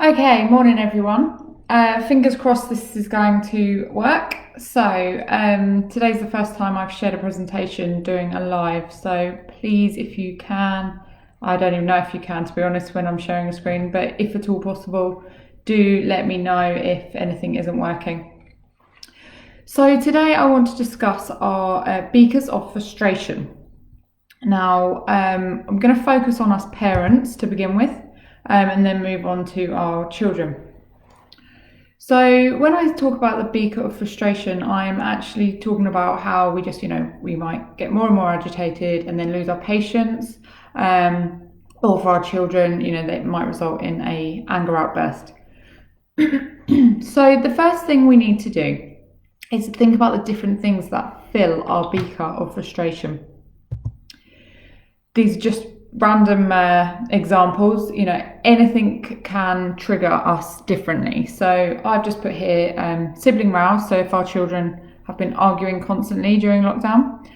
Okay, morning everyone. Fingers crossed this is going to work. Today's the first time I've shared a presentation doing a live, so please, if you can, I don't even know if you can to be honest when I'm sharing a screen, but if at all possible, do let me know if anything isn't working. So today I want to discuss our beakers of frustration. Now, I'm going to focus on us parents to begin with, and then move on to our children. So when I talk about the beaker of frustration, I'm actually talking about how we just, we might get more and more agitated and then lose our patience, or for our children, that might result in a anger outburst. So the first thing we need to do is to think about the different things that fill our beaker of frustration. These are just random examples. Anything can trigger us differently. So I've just put here sibling rows. So if our children have been arguing constantly during lockdown,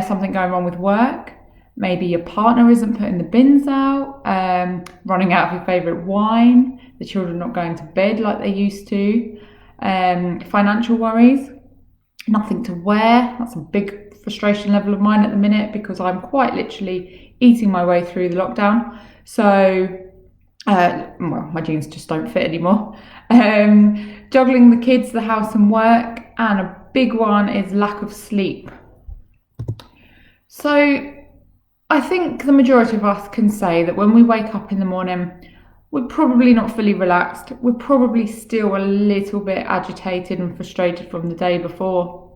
something going wrong with work, maybe your partner isn't putting the bins out, running out of your favourite wine, the children not going to bed like they used to, financial worries, nothing to wear. That's a big frustration level of mine at the minute because I'm quite literally eating my way through the lockdown. So, my jeans just don't fit anymore. Juggling the kids, the house and work, and a big one is lack of sleep. So, I think the majority of us can say that when we wake up in the morning, we're probably not fully relaxed. We're probably still a little bit agitated and frustrated from the day before.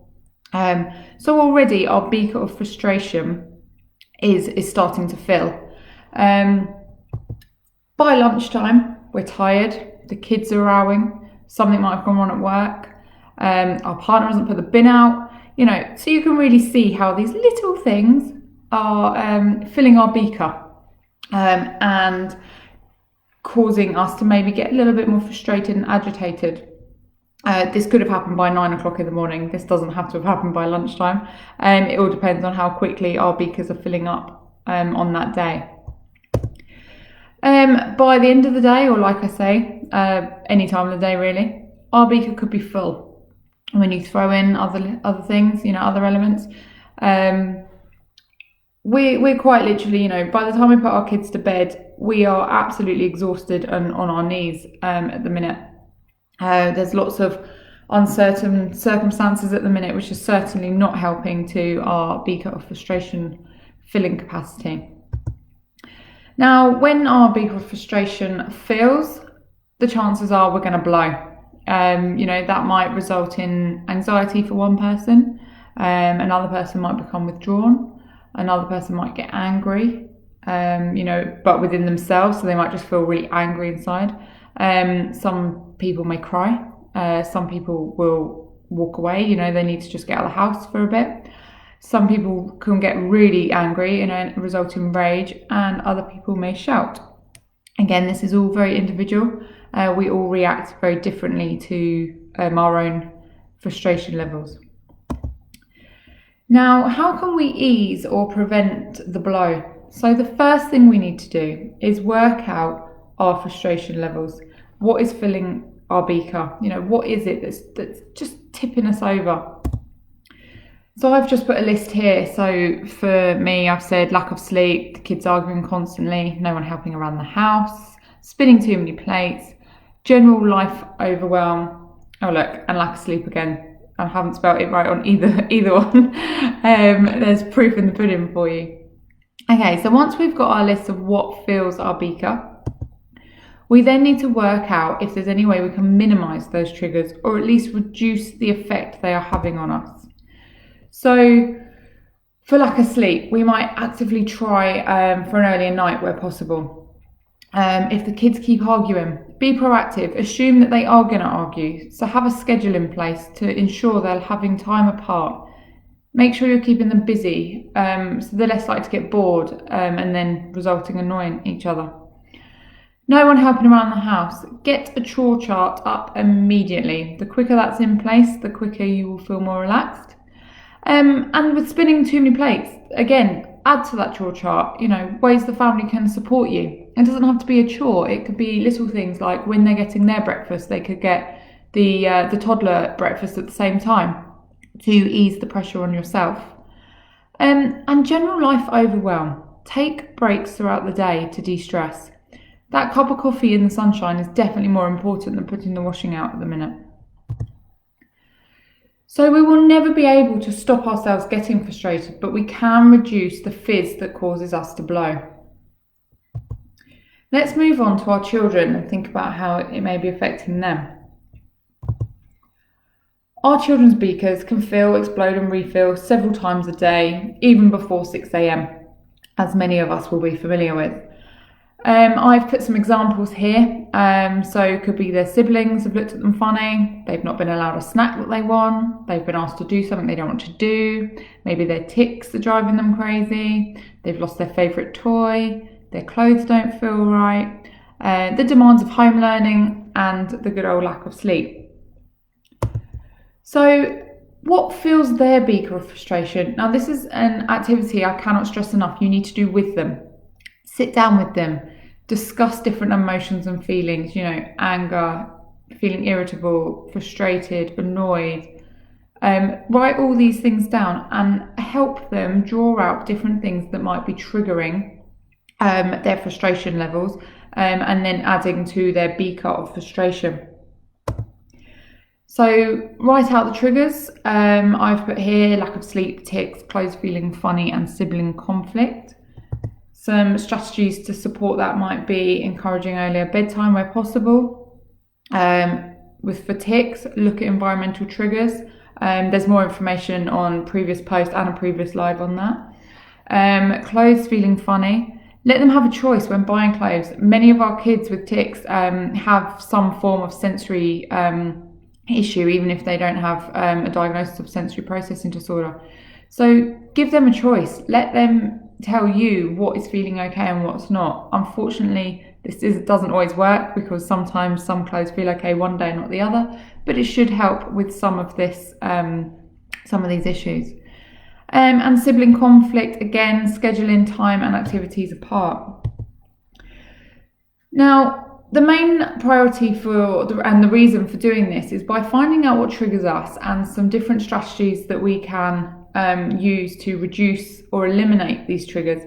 So already our beaker of frustration is starting to fill. By lunchtime, we're tired, the kids are rowing, something might have gone wrong at work, our partner hasn't put the bin out, so you can really see how these little things are filling our beaker and causing us to maybe get a little bit more frustrated and agitated. This could have happened by 9 o'clock in the morning. This doesn't have to have happened by lunchtime. It all depends on how quickly our beakers are filling up on that day. By the end of the day, or like I say, any time of the day really, our beaker could be full. When you throw in other things, other elements, we're quite literally, by the time we put our kids to bed, we are absolutely exhausted and on our knees at the minute. There's lots of uncertain circumstances at the minute, which is certainly not helping to our beaker of frustration filling capacity. Now, when our beaker of frustration fills, the chances are we're going to blow. That might result in anxiety for one person. Another person might become withdrawn. Another person might get angry, but within themselves, so they might just feel really angry inside. Some people may cry. Some people will walk away. They need to just get out of the house for a bit. Some people can get really angry, and result in rage, and other people may shout. Again, this is all very individual. We all react very differently to our own frustration levels. Now, how can we ease or prevent the blow? So the first thing we need to do is work out our frustration levels. What is filling our beaker? What is it that's just tipping us over? So I've just put a list here. So for me, I've said lack of sleep, the kids arguing constantly, no one helping around the house, spinning too many plates, general life overwhelm. Oh look, and lack of sleep again. I haven't spelled it right on either one. There's proof in the pudding for you. Okay, so once we've got our list of what fills our beaker, we then need to work out if there's any way we can minimise those triggers or at least reduce the effect they are having on us. So for lack of sleep, we might actively try for an earlier night where possible. If the kids keep arguing, be proactive, assume that they are going to argue. So have a schedule in place to ensure they're having time apart. Make sure you're keeping them busy so they're less likely to get bored and then resulting in annoying each other. No one helping around the house. Get a chore chart up immediately. The quicker that's in place, the quicker you will feel more relaxed. And with spinning too many plates, again, add to that chore chart, ways the family can support you. It doesn't have to be a chore. It could be little things like when they're getting their breakfast, they could get the toddler breakfast at the same time to ease the pressure on yourself. And general life overwhelm. Take breaks throughout the day to de-stress. That cup of coffee in the sunshine is definitely more important than putting the washing out at the minute. So we will never be able to stop ourselves getting frustrated, but we can reduce the fizz that causes us to blow. Let's move on to our children and think about how it may be affecting them. Our children's beakers can fill, explode and refill several times a day, even before 6 a.m, as many of us will be familiar with. I've put some examples here. So it could be their siblings have looked at them funny, they've not been allowed a snack that they want, they've been asked to do something they don't want to do, maybe their tics are driving them crazy, they've lost their favourite toy, their clothes don't feel right, the demands of home learning and the good old lack of sleep. So what fills their beaker of frustration? Now this is an activity I cannot stress enough you need to do with them. Sit down with them, discuss different emotions and feelings, anger, feeling irritable, frustrated, annoyed. Write all these things down and help them draw out different things that might be triggering their frustration levels and then adding to their beaker of frustration. So write out the triggers. I've put here lack of sleep, tics, clothes feeling funny and sibling conflict. Some strategies to support that might be encouraging earlier bedtime where possible. For tics, look at environmental triggers. There's more information on previous post and a previous live on that. Clothes feeling funny. Let them have a choice when buying clothes. Many of our kids with tics have some form of sensory issue, even if they don't have a diagnosis of sensory processing disorder. So give them a choice. Let them tell you what is feeling okay and what's not. Unfortunately, doesn't always work because sometimes some clothes feel okay one day, not the other, but it should help with some of these issues. And sibling conflict, again, scheduling time and activities apart. Now, the main priority and the reason for doing this is by finding out what triggers us and some different strategies that we can use to reduce or eliminate these triggers,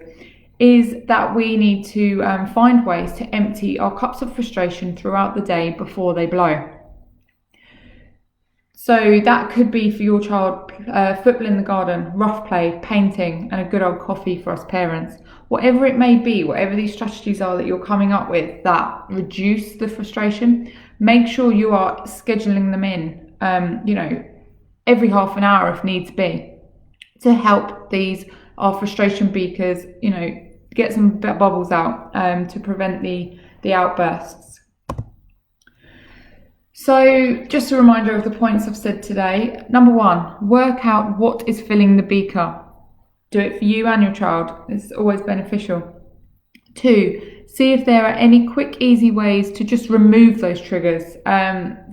is that we need to find ways to empty our cups of frustration throughout the day before they blow. So that could be for your child football in the garden, rough play, painting and a good old coffee for us parents. Whatever it may be, whatever these strategies are that you're coming up with that reduce the frustration, make sure you are scheduling them in, every half an hour if needs be, to help our frustration beakers, get some bubbles out to prevent the outbursts. So just a reminder of the points I've said today. Number 1, work out what is filling the beaker. Do it for you and your child. It's always beneficial. 2, see if there are any quick, easy ways to just remove those triggers.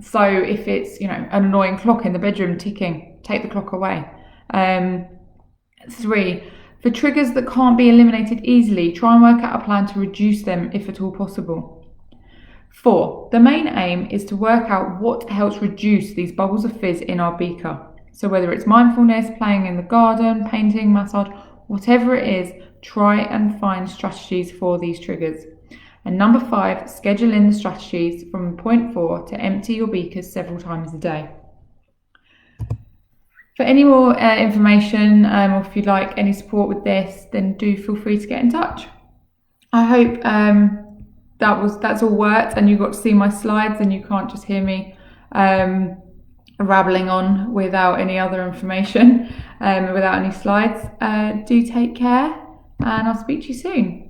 So if it's, an annoying clock in the bedroom ticking, take the clock away. 3, for triggers that can't be eliminated easily, try and work out a plan to reduce them if at all possible. 4, the main aim is to work out what helps reduce these bubbles of fizz in our beaker. So whether it's mindfulness, playing in the garden, painting, massage, whatever it is, try and find strategies for these triggers. And number 5, schedule in the strategies from point 4 to empty your beakers several times a day. For any more information or if you'd like any support with this, then do feel free to get in touch. I hope that's all worked and you got to see my slides and you can't just hear me rabbling on without any other information, without any slides. Do take care and I'll speak to you soon.